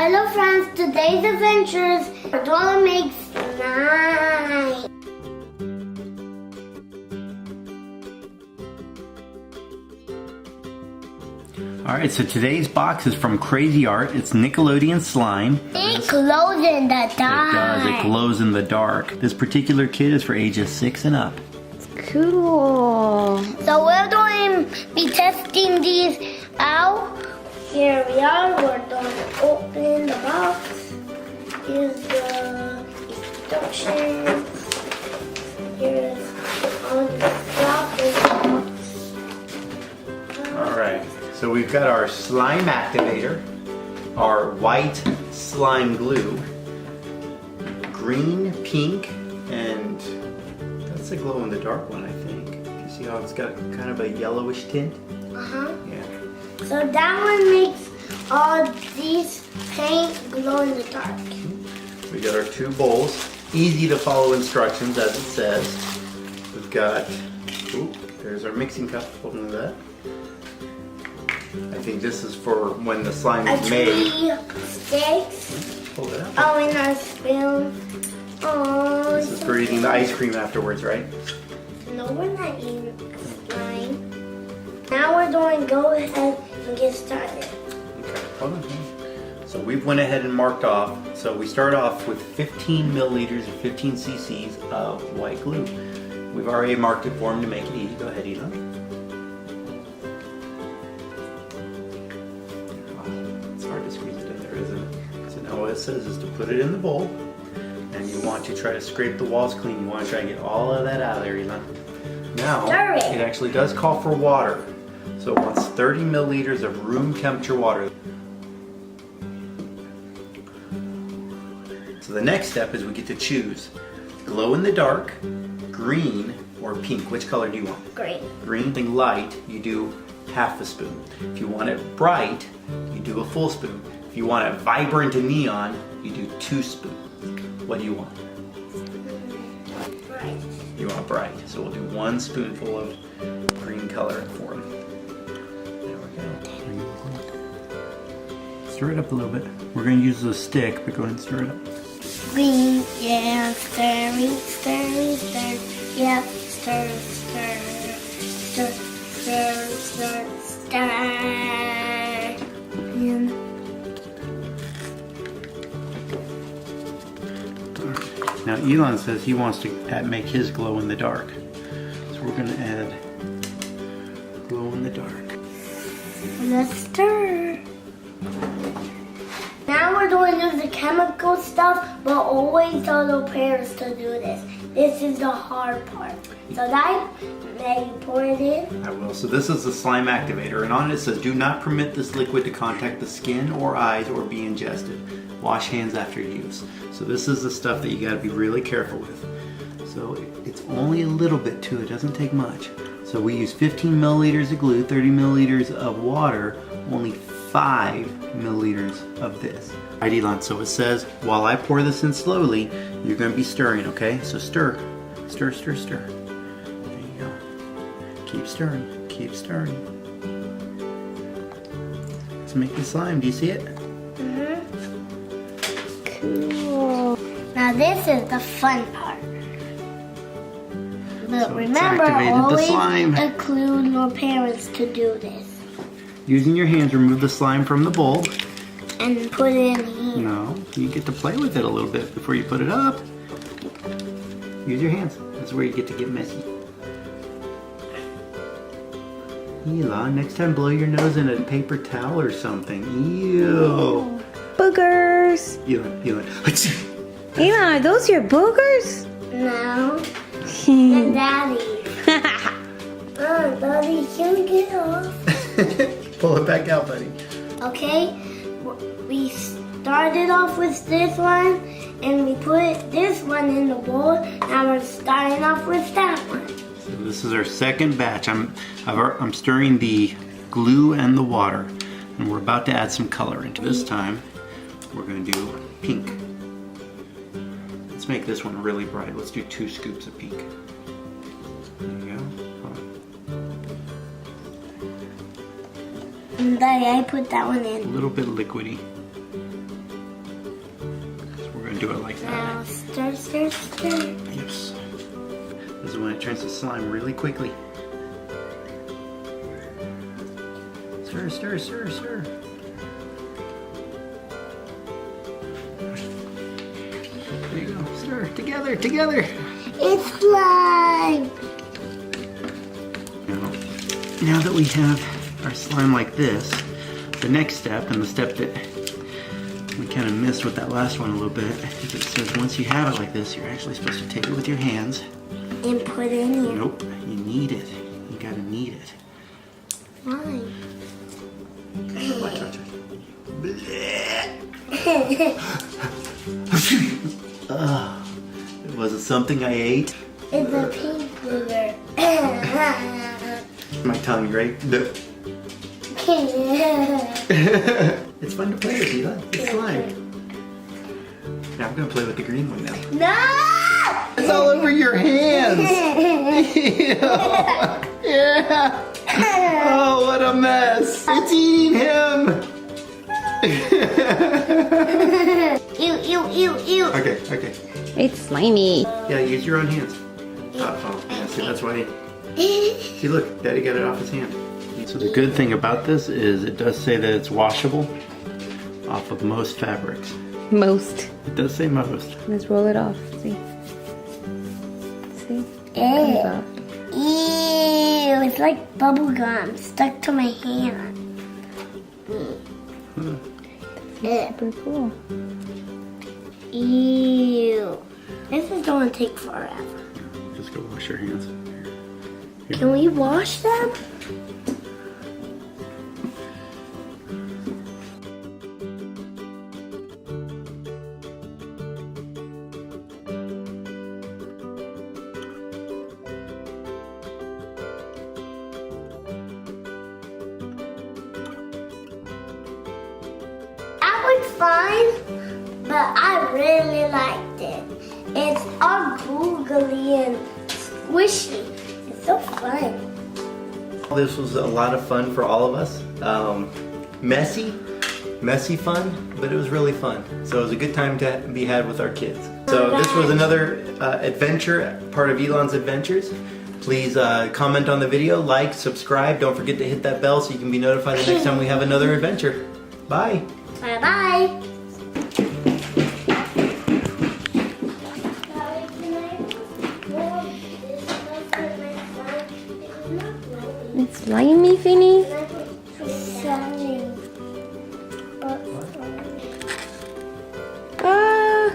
Hello friends, today's adventures are gonna make slime. Alright, so today's box is from Cra-Z-Art. It's Nickelodeon slime. It glows in the dark. It does, it glows in the dark. This particular kit is for ages 6 and up. Cool. So we're going to be testing these out. Here we are, we're going to open the box. Here's the instructions. Here's all the stuff in the box. Alright, so we've got our slime activator, our white slime glue, green, pink, and that's the glow in the dark one, I think. You see how it's got kind of a yellowish tint? Uh-huh. Yeah. So that one makes all these paint glow in the dark. We got our 2 bowls. Easy to follow instructions as it says. We've got, ooh, there's our mixing cup. Open that. I think this is for when the slime is made. 3 sticks. Pull it out. Oh, and a spoon. Oh, This is for eating the ice cream afterwards, right? no, we're not eating slime. Now we're going to go ahead and get started. Okay, hold on. So we've went ahead and marked off. So we start off with 15 milliliters or 15 cc's of white glue. We've already marked it for him to make it easy. Go ahead, Elan. It's hard to squeeze it in there, isn't it? So now what it says is to put it in the bowl, and you want to try to scrape the walls clean. You want to try and get all of that out of there, Elan. Now, Stir it. it actually does call for water. So it wants 30 milliliters of room temperature water. So the next step is we get to choose glow in the dark, green, or pink. Which color do you want? Great. Green, something light, you do half a spoon. If you want it bright, you do a full spoon. If you want it vibrant and neon, you do 2 spoons. What do you want? Right. You want bright. So we'll do 1 spoonful of green color for him. There we go. Stir it up a little bit. We're going to use the stick, but go ahead and stir it up. Green, yeah, stir, stir, stir, yeah, stir, stir, stir, stir, stir, stir. And Now Elan says he wants to make his glow in the dark. So we're going to add glow in the dark. let's stir. Now we're going to use the chemical stuff, but always tell the parents to do this. This is the hard part. So that, then you pour it in. I will. So this is the slime activator, and on it says, do not permit this liquid to contact the skin or eyes or be ingested. Wash hands after use. So this is the stuff that you got to be really careful with. So it's only a little bit too. It doesn't take much. So we use 15 milliliters of glue, 30 milliliters of water, only 5 milliliters of this. Alright, Elan, so it says, while I pour this in slowly, you're going to be stirring, okay? So stir, stir, stir, stir. There you go. Keep stirring, keep stirring. Let's make the slime. Do you see it? Cool. Now this is the fun part. But So it's remember, activated the always slime. include your parents to do this. Using your hands, remove the slime from the bowl. And put it in here. No, you get to play with it a little bit before you put it up. Use your hands. That's where you get to get messy. Elan, next time blow your nose in a paper towel or something. Ew. Boogers. Elan. Elan, are those your boogers? No. And Daddy. Oh, Daddy, can we get off? Pull it back out, buddy. Okay, we started off with this one, and we put this one in the bowl. Now we're starting off with that one. So this is our second batch. I'm stirring the glue and the water, and we're about to add some color into this time. We're going to do pink. Let's make this one really bright. Let's do 2 scoops of pink. There you go. And I put that one A in. little bit liquidy. do it like that. Now stir, stir, stir. Yes. This is when it turns to slime really quickly. Stir, stir, stir, stir. There you go. Stir. Together, together. It's slime. Now that we have our slime like this, the next step, and the step that we kind of missed with that last one a little bit, is it says once you have it like this, you're actually supposed to take it with your hands. And put it in here. Nope, you knead it. You gotta knead it. Why? Watch, watch, watch. Was it something I ate? It's a pink booger. My tongue, right? It's fun to play with, Elan. It's slime. Now I'm gonna play with the green one now. No! It's all over your hands. Yeah. Oh, what a mess. It's eating him. Ew, ew, ew, ew. Okay, okay. It's slimy. Yeah, use your own hands. Oh, yeah, see, that's why. See, look, Daddy got it off his hand. So the good thing about this is it does say that it's washable off of most fabrics. Most. It does say most. Let's roll it off. See? See? Ew. Comes off. Ew, it's like bubble gum stuck to my hand. Ew. Super cool. Ew. This is going to take forever. Just go wash your hands. Can we wash them? That was fun, but I really liked it. It's all googly and squishy. It's so fun. This was a lot of fun for all of us. Messy fun, but it was really fun. So it was a good time to be had with our kids. So this was another adventure, part of Elan's adventures. Please comment on the video, like, subscribe. Don't forget to hit that bell so you can be notified the next time we have another adventure. Bye. Bye-bye. It's slimy, Finny. Sorry. Ah.